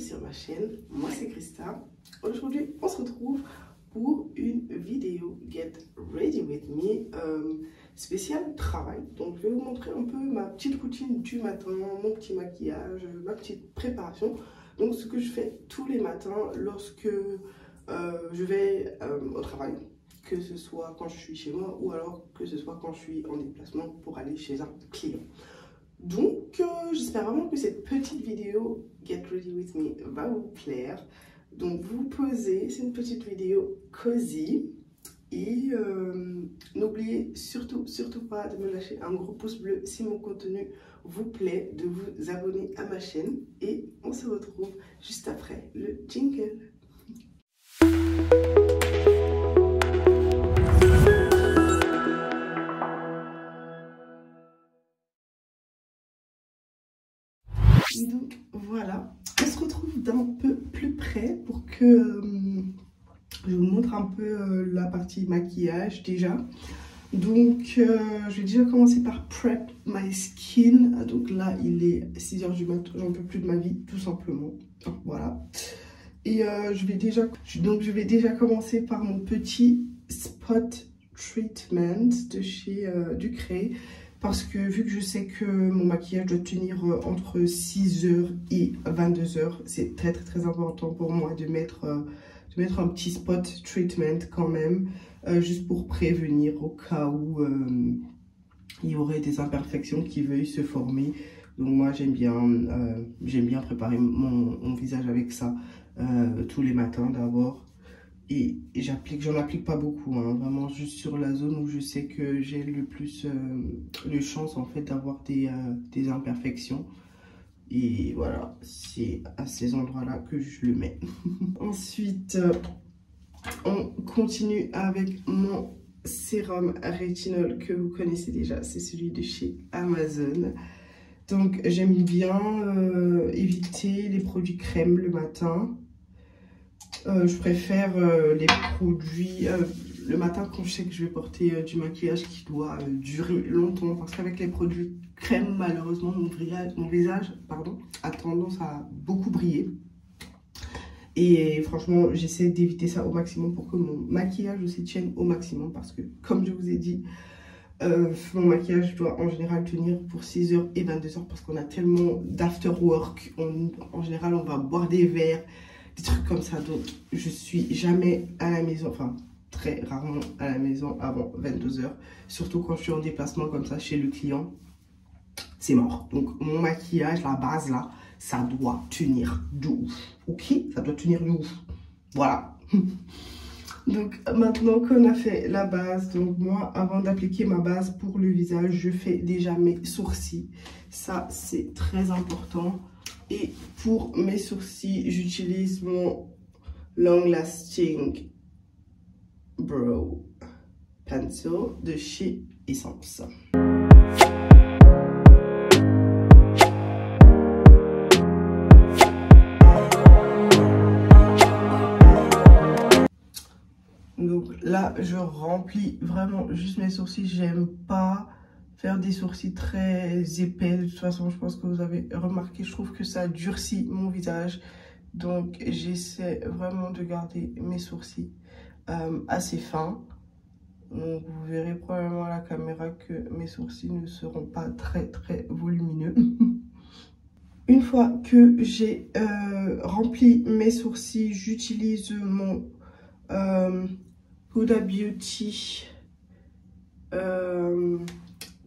sur ma chaîne. Moi c'est Christa. Aujourd'hui on se retrouve pour une vidéo Get Ready With Me spéciale travail. Donc je vais vous montrer un peu ma petite routine du matin, mon petit maquillage, ma petite préparation. Donc ce que je fais tous les matins lorsque je vais au travail, que ce soit quand je suis chez moi ou alors que ce soit quand je suis en déplacement pour aller chez un client. Donc j'espère vraiment que cette petite vidéo Get Ready With Me va vous plaire. Donc vous posez, c'est une petite vidéo cosy et n'oubliez surtout pas de me lâcher un gros pouce bleu si mon contenu vous plaît, de vous abonner à ma chaîne et on se retrouve juste après le jingle. Donc voilà, on se retrouve d'un peu plus près pour que je vous montre un peu la partie maquillage déjà. Donc je vais déjà commencer par prep my skin. Donc là il est 6 h du matin, j'en peux plus de ma vie tout simplement. Donc, voilà. Et je vais déjà commencer par mon petit spot treatment de chez Ducray. Parce que vu que je sais que mon maquillage doit tenir entre 6 h et 22 h, c'est très important pour moi de mettre un petit spot treatment quand même, juste pour prévenir au cas où il y aurait des imperfections qui veuillent se former. Donc moi j'aime bien préparer mon visage avec ça tous les matins d'abord. Et j'en applique pas beaucoup, hein, vraiment juste sur la zone où je sais que j'ai le plus de chance en fait d'avoir des imperfections. Et voilà, c'est à ces endroits-là que je le mets. Ensuite, on continue avec mon sérum rétinol que vous connaissez déjà, c'est celui de chez Amazon. Donc j'aime bien éviter les produits crème le matin. Je préfère les produits le matin quand je sais que je vais porter du maquillage qui doit durer longtemps. Parce qu'avec les produits crème, malheureusement, mon visage a tendance à beaucoup briller. Et franchement, j'essaie d'éviter ça au maximum pour que mon maquillage aussi tienne au maximum. Parce que, comme je vous ai dit, mon maquillage doit en général tenir pour 6 h et 22 h. Parce qu'on a tellement d'after work. En général, on va boire des verres. Des trucs comme ça, donc je suis jamais à la maison, enfin très rarement à la maison avant 22 h, surtout quand je suis en déplacement comme ça chez le client, c'est mort. Donc mon maquillage, la base là, ça doit tenir de ouf, ok, ça doit tenir de ouf, voilà. Donc maintenant qu'on a fait la base, donc moi avant d'appliquer ma base pour le visage, je fais déjà mes sourcils, ça c'est très important. Et pour mes sourcils, j'utilise mon Long Lasting Brow Pencil de chez Essence. Donc là, je remplis vraiment juste mes sourcils. J'aime pas faire des sourcils très épais. De toute façon, je pense que vous avez remarqué, je trouve que ça durcit mon visage. Donc, j'essaie vraiment de garder mes sourcils assez fins. Donc, vous verrez probablement à la caméra que mes sourcils ne seront pas très volumineux. Une fois que j'ai rempli mes sourcils, j'utilise mon Huda Beauty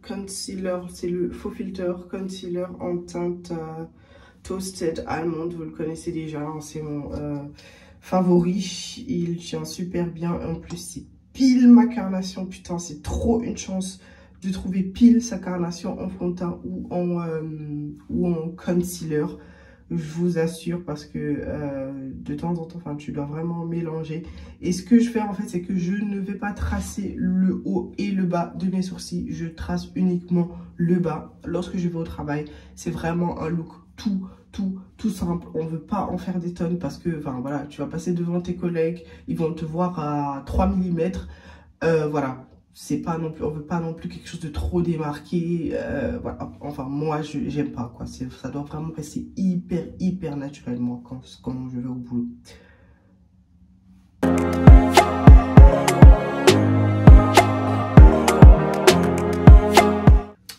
concealer, c'est le faux filter concealer en teinte Toasted Almond, vous le connaissez déjà, hein, c'est mon favori, il tient super bien, en plus c'est pile ma carnation, putain c'est trop une chance de trouver pile sa carnation en fond de teint ou en concealer. Je vous assure, parce que de temps en temps, enfin, tu dois vraiment mélanger. Et ce que je fais en fait, c'est que je ne vais pas tracer le haut et le bas de mes sourcils. Je trace uniquement le bas lorsque je vais au travail. C'est vraiment un look tout simple. On ne veut pas en faire des tonnes parce que, enfin voilà, tu vas passer devant tes collègues. Ils vont te voir à 3 mm. Voilà. c'est pas non plus, on veut pas non plus quelque chose de trop démarqué. Voilà. Enfin, moi, j'aime pas, quoi. Ça doit vraiment rester hyper naturel, moi, quand je vais au boulot.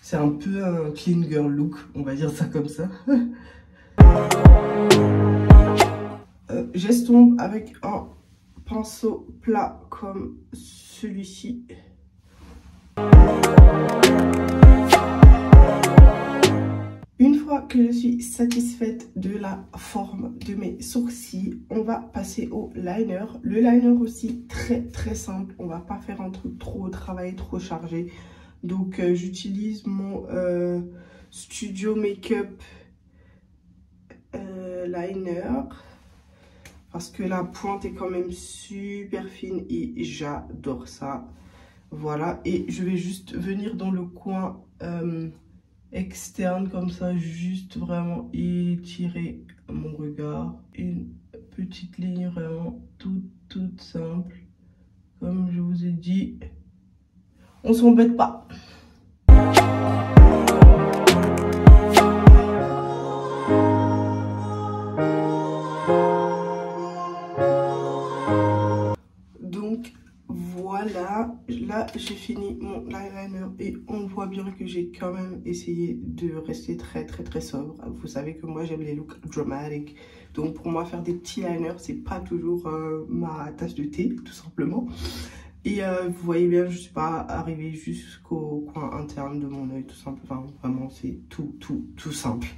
C'est un peu un clean girl look, on va dire ça comme ça. J'estompe avec un pinceau plat comme celui-ci. Une fois que je suis satisfaite de la forme de mes sourcils, on va passer au liner. Le liner aussi très simple, on va pas faire un truc trop travaillé, trop chargé. Donc j'utilise mon Studio Makeup liner parce que la pointe est quand même super fine et j'adore ça. Voilà, et je vais juste venir dans le coin externe comme ça, juste vraiment étirer mon regard. Une petite ligne vraiment toute simple. Comme je vous ai dit, on s'embête pas. Donc voilà, là j'ai fini mon eyeliner et on voit bien que j'ai quand même essayé de rester très sobre. Vous savez que moi j'aime les looks dramatiques, donc pour moi faire des petits liners c'est pas toujours ma tasse de thé, tout simplement. Et vous voyez bien, je suis pas arrivée jusqu'au coin interne de mon œil, tout simple. Enfin, vraiment, c'est tout simple.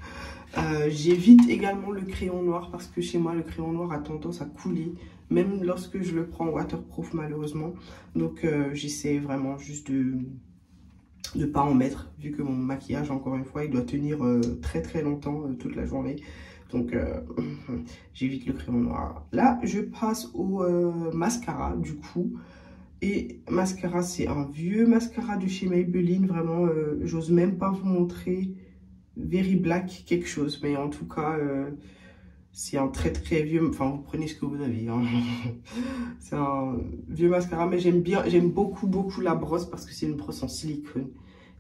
J'évite également le crayon noir parce que chez moi, le crayon noir a tendance à couler, même lorsque je le prends waterproof, malheureusement. Donc, j'essaie vraiment juste de pas en mettre, vu que mon maquillage, encore une fois, il doit tenir très longtemps, toute la journée. Donc, j'évite le crayon noir. Là, je passe au mascara, du coup. Et mascara, c'est un vieux mascara de chez Maybelline. Vraiment, j'ose même pas vous montrer Very Black quelque chose. Mais en tout cas, c'est un très vieux... Enfin, vous prenez ce que vous avez. Hein. C'est un vieux mascara. Mais j'aime beaucoup la brosse parce que c'est une brosse en silicone.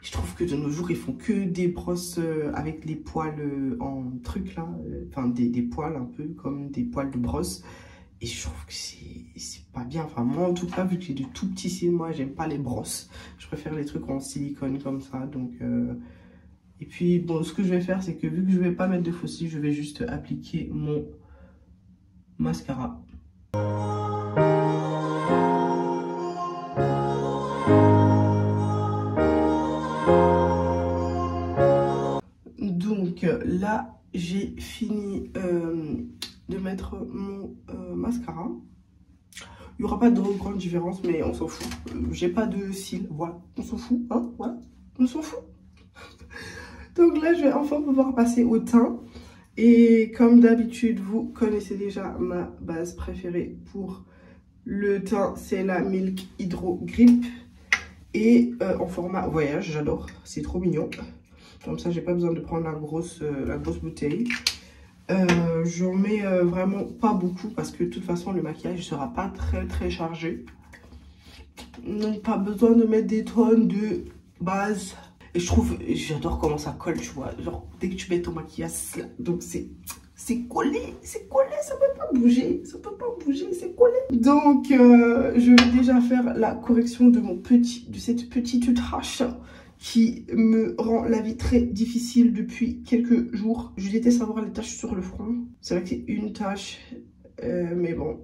Je trouve que de nos jours, ils font que des brosses avec les poils en truc là. Enfin, des poils un peu comme des poils de brosse. Et je trouve que c'est pas bien. Enfin, moi, en tout cas, vu que j'ai de tout petits cils, moi, j'aime pas les brosses. Je préfère les trucs en silicone comme ça. Donc, et puis, bon, ce que je vais faire, c'est que vu que je vais pas mettre de faux cils, je vais juste appliquer mon mascara. Donc, là, j'ai fini de mettre mon mascara. Il n'y aura pas de grande différence, mais on s'en fout. J'ai pas de cils, voilà. On s'en fout, hein, voilà. On s'en fout. Donc là, je vais enfin pouvoir passer au teint. Et comme d'habitude, vous connaissez déjà ma base préférée pour le teint. C'est la Milk Hydro Grip. Et en format voyage, j'adore. C'est trop mignon. Comme ça, j'ai pas besoin de prendre la grosse bouteille. J'en mets vraiment pas beaucoup parce que de toute façon le maquillage ne sera pas très chargé. Donc pas besoin de mettre des tonnes de base. Et je trouve, j'adore comment ça colle, tu vois. Genre dès que tu mets ton maquillage, donc c'est collé, ça peut pas bouger, c'est collé. Donc je vais déjà faire la correction de cette petite tache qui me rend la vie très difficile depuis quelques jours. Je déteste avoir les taches sur le front. C'est vrai que c'est une tache, mais bon,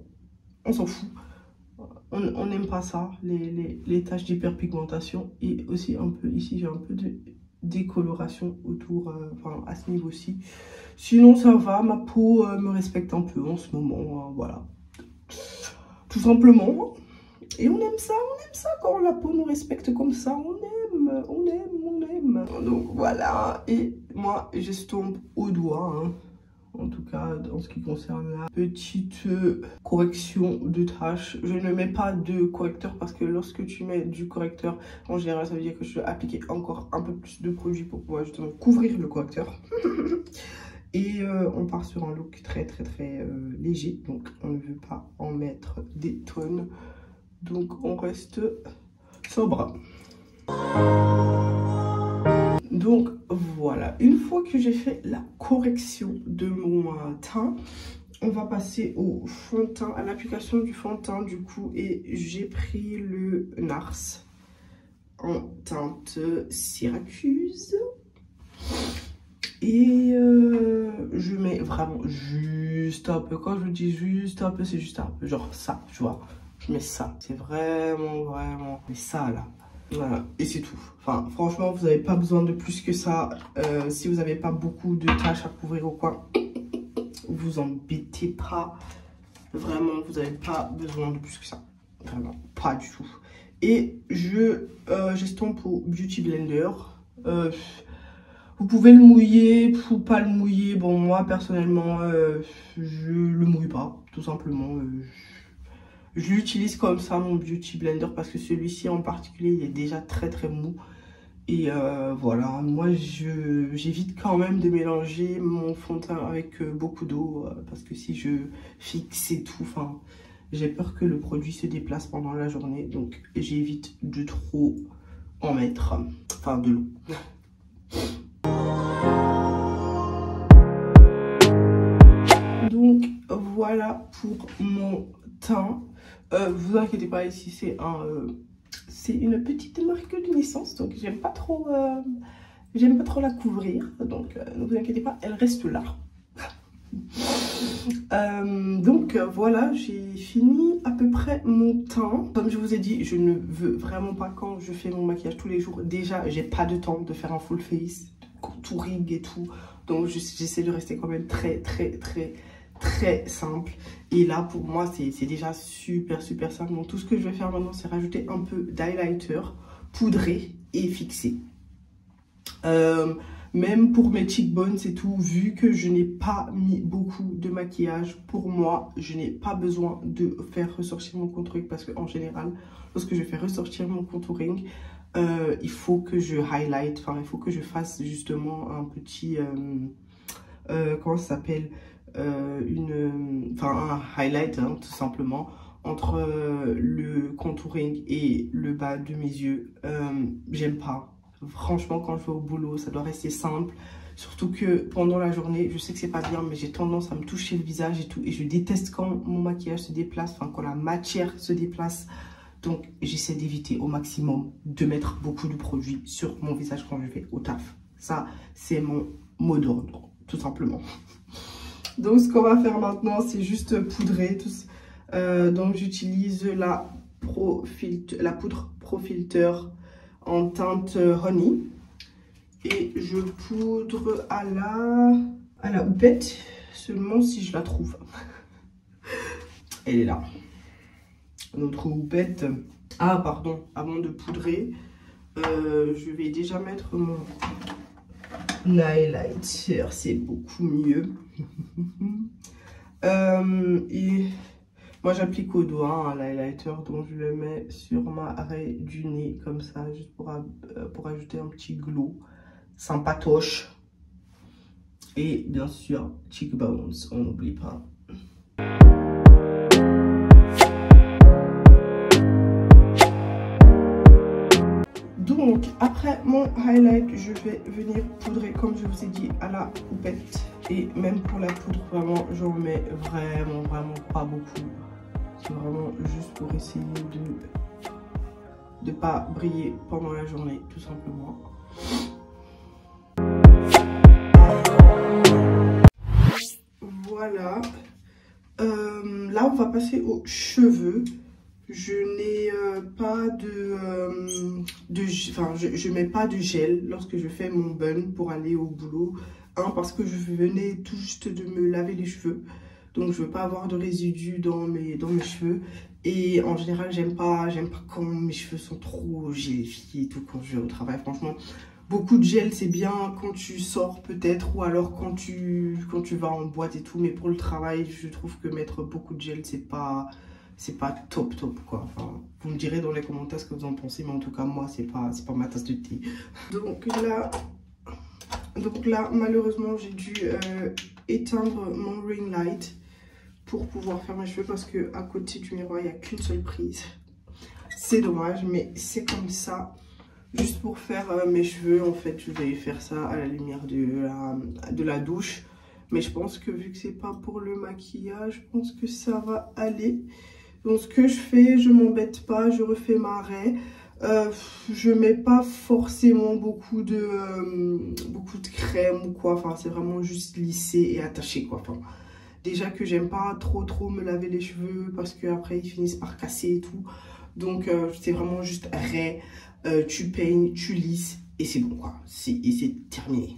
on s'en fout. On n'aime pas ça, les taches d'hyperpigmentation. Et aussi un peu, ici j'ai un peu de décoloration autour, enfin à ce niveau-ci. Sinon ça va, ma peau me respecte un peu en ce moment, voilà. Tout simplement. Et on aime ça quand la peau nous respecte comme ça, on aime. Donc voilà, et moi j'estompe au doigt, hein. En tout cas en ce qui concerne la petite correction de tâches. Je ne mets pas de correcteur parce que lorsque tu mets du correcteur, en général ça veut dire que je dois appliquer encore un peu plus de produit pour pouvoir justement couvrir le correcteur. Et on part sur un look très léger, donc on ne veut pas en mettre des tonnes. Donc on reste sobre. Donc voilà, une fois que j'ai fait la correction de mon teint, on va passer au fond de teint, à l'application du fond de teint du coup. Et j'ai pris le NARS en teinte Syracuse. Et je mets vraiment juste un peu. Quand je dis juste un peu, c'est juste un peu. Genre ça, tu vois. Je mets ça. C'est vraiment. Mais ça là. Voilà. Et c'est tout. Enfin, franchement, vous n'avez pas besoin de plus que ça. Si vous n'avez pas beaucoup de tâches à couvrir au coin, vous embêtez pas. Vraiment, vous n'avez pas besoin de plus que ça. Vraiment, pas du tout. Et j'estompe au Beauty Blender. Vous pouvez le mouiller ou pas le mouiller. Bon, moi, personnellement, je le mouille pas, tout simplement. Je l'utilise comme ça, mon Beauty Blender, parce que celui-ci en particulier, il est déjà très mou. Et voilà, moi, j'évite quand même de mélanger mon fond de teint avec beaucoup d'eau. Parce que si je fixe et tout, enfin, j'ai peur que le produit se déplace pendant la journée. Donc, j'évite de trop en mettre. Enfin, de l'eau. Donc voilà pour mon teint. Vous inquiétez pas, ici c'est une petite marque de naissance, donc j'aime pas trop la couvrir. Donc ne vous inquiétez pas, elle reste là. Donc voilà, j'ai fini à peu près mon teint. Comme je vous ai dit, je ne veux vraiment pas, quand je fais mon maquillage tous les jours, déjà j'ai pas de temps de faire un full face, contouring et tout. Donc j'essaie de rester quand même très simple. Et là pour moi c'est déjà super simple. Donc tout ce que je vais faire maintenant, c'est rajouter un peu d'highlighter poudré et fixé. Même pour mes cheekbones et tout, vu que je n'ai pas mis beaucoup de maquillage, pour moi, je n'ai pas besoin de faire ressortir mon contouring, parce qu'en général, lorsque je fais ressortir mon contouring, il faut que je highlight, enfin, il faut que je fasse justement un petit, comment ça s'appelle, un highlight, hein, tout simplement, entre le contouring et le bas de mes yeux. J'aime pas. Franchement, quand je vais au boulot, ça doit rester simple. Surtout que pendant la journée, je sais que c'est pas bien, mais j'ai tendance à me toucher le visage et tout. Et je déteste quand mon maquillage se déplace, enfin quand la matière se déplace. Donc j'essaie d'éviter au maximum de mettre beaucoup de produits sur mon visage quand je vais au taf. Ça, c'est mon mot d'ordre, tout simplement. Donc ce qu'on va faire maintenant, c'est juste poudrer. Donc j'utilise la poudre Pro Filter en teinte honey, et je poudre à la houppette, seulement si je la trouve. Elle est là, notre houppette. Ah pardon, avant de poudrer, je vais déjà mettre mon highlighter, c'est beaucoup mieux. Et moi j'applique au doigt un highlighter, donc je le mets sur ma raie du nez comme ça, juste pour ajouter un petit glow sympatoche. Et bien sûr cheekbones, on n'oublie pas. Donc après mon highlight, je vais venir poudrer, comme je vous ai dit, à la houppette. Et même pour la poudre, vraiment j'en mets vraiment pas beaucoup. C'est vraiment juste pour essayer de pas briller pendant la journée, tout simplement. Voilà. Là, on va passer aux cheveux. Je n'ai pas je mets pas de gel lorsque je fais mon bun pour aller au boulot. Parce que je venais tout juste de me laver les cheveux. Donc je veux pas avoir de résidus dans mes cheveux. Et en général, j'aime pas quand mes cheveux sont trop gélifiés et tout quand je vais au travail. Franchement, beaucoup de gel, c'est bien quand tu sors peut-être, ou alors quand tu vas en boîte et tout. Mais pour le travail, je trouve que mettre beaucoup de gel, c'est pas top quoi. Enfin, vous me direz dans les commentaires ce que vous en pensez, mais en tout cas moi c'est pas ma tasse de thé. Donc là malheureusement j'ai dû éteindre mon ring light pour pouvoir faire mes cheveux, parce que à côté du miroir il n'y a qu'une seule prise. C'est dommage, mais c'est comme ça. Juste pour faire mes cheveux, en fait, je vais faire ça à la lumière de la douche. Mais je pense que vu que c'est pas pour le maquillage, je pense que ça va aller. Donc ce que je fais, je m'embête pas, je refais ma raie. Je mets pas forcément beaucoup de crème ou quoi. Enfin, c'est vraiment juste lissé et attaché, quoi. Enfin, déjà que j'aime pas trop me laver les cheveux parce que après ils finissent par casser et tout. Donc c'est vraiment juste raie. Tu peignes, tu lisses et c'est bon, quoi. Et c'est terminé.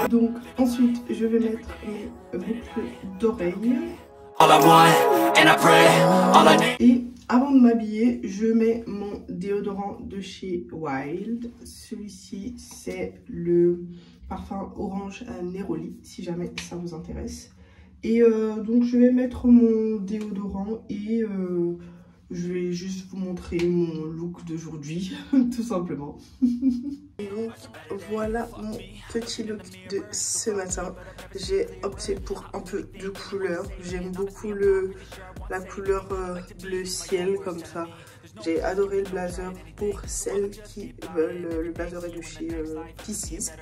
Donc ensuite je vais mettre mes boucles d'oreilles. Et avant de m'habiller, je mets mon déodorant de chez Wild. Celui-ci c'est le parfum orange à Neroli, si jamais ça vous intéresse. Et donc je vais mettre mon déodorant et je vais juste vous montrer mon look d'aujourd'hui, tout simplement. Donc voilà mon petit look de ce matin. J'ai opté pour un peu de couleur. J'aime beaucoup la couleur bleu ciel comme ça. J'ai adoré le blazer pour celles qui veulent. Le blazer est de chez Pieces.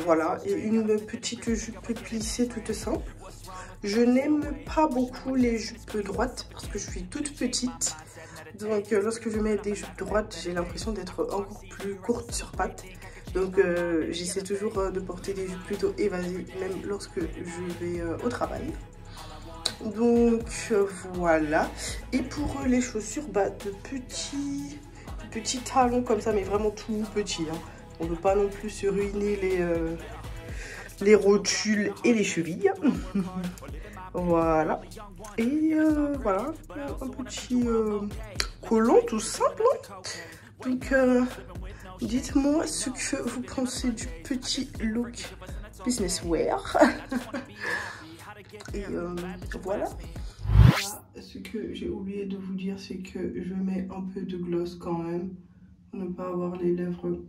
Voilà, et une petite jupe plissée toute simple. Je n'aime pas beaucoup les jupes droites parce que je suis toute petite. Donc lorsque je mets des jupes droites, j'ai l'impression d'être encore plus courte sur pattes. Donc j'essaie toujours de porter des jupes plutôt évasées, même lorsque je vais au travail. Donc voilà. Et pour les chaussures, de petits talons comme ça, mais vraiment tout petits. Hein. On ne veut pas non plus se ruiner les rotules et les chevilles. Voilà. Et voilà, un petit collant tout simple. Donc, dites-moi ce que vous pensez du petit look business wear. Et voilà. Ce que j'ai oublié de vous dire, c'est que je mets un peu de gloss quand même. Pour ne pas avoir les lèvres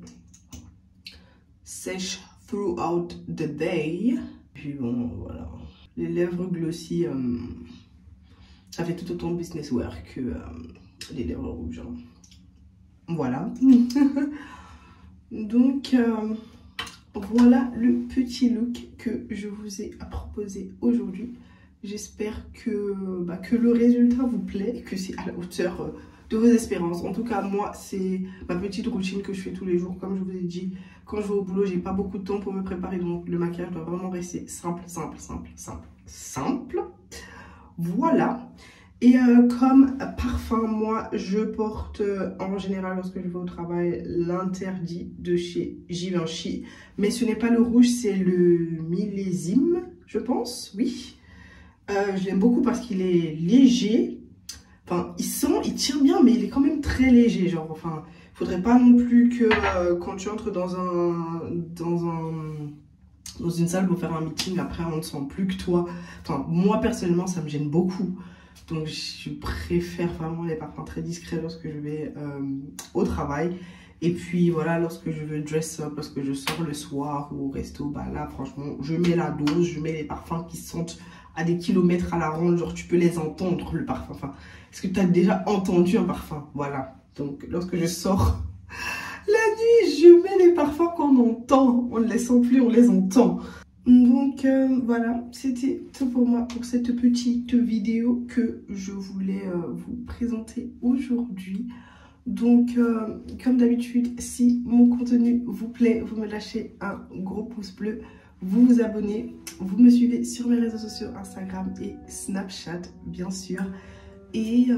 sèches throughout the day. Puis bon, voilà. Les lèvres glossy, ça fait tout autant de business wear que les lèvres rouges. Hein. Voilà. Donc, voilà le petit look que je vous ai proposé aujourd'hui. J'espère que le résultat vous plaît, que c'est à la hauteur de vos espérances. En tout cas, moi, c'est ma petite routine que je fais tous les jours. Comme je vous ai dit, quand je vais au boulot, j'ai pas beaucoup de temps pour me préparer. Donc, le maquillage doit vraiment rester simple. Voilà. Et comme parfum, moi, je porte en général, lorsque je vais au travail, l'interdit de chez Givenchy. Mais ce n'est pas le rouge, c'est le millésime, je pense. Oui. Je l'aime beaucoup parce qu'il est léger. Enfin, il tient bien, mais il est quand même très léger. Genre, enfin, faudrait pas non plus que quand tu entres dans une salle pour faire un meeting, après on ne sent plus que toi. Enfin, moi personnellement, ça me gêne beaucoup. Donc, je préfère vraiment les parfums très discrets lorsque je vais au travail. Et puis voilà, lorsque je veux dress up, lorsque je sors le soir ou au resto, bah là, franchement, je mets la dose, je mets les parfums qui sentent à des kilomètres à la ronde, genre tu peux les entendre, le parfum. Enfin, est-ce que tu as déjà entendu un parfum? Voilà. Donc, lorsque je sors la nuit, je mets les parfums qu'on entend. On ne les sent plus, on les entend. Donc, voilà, c'était tout pour moi pour cette petite vidéo que je voulais vous présenter aujourd'hui. Donc, comme d'habitude, si mon contenu vous plaît, vous me lâchez un gros pouce bleu, vous vous abonnez, vous me suivez sur mes réseaux sociaux, Instagram et Snapchat, bien sûr. Et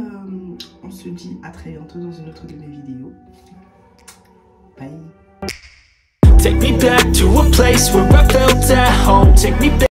on se dit à très bientôt dans une autre de mes vidéos. Bye. Take me back to a place where I felt at home. Take me back.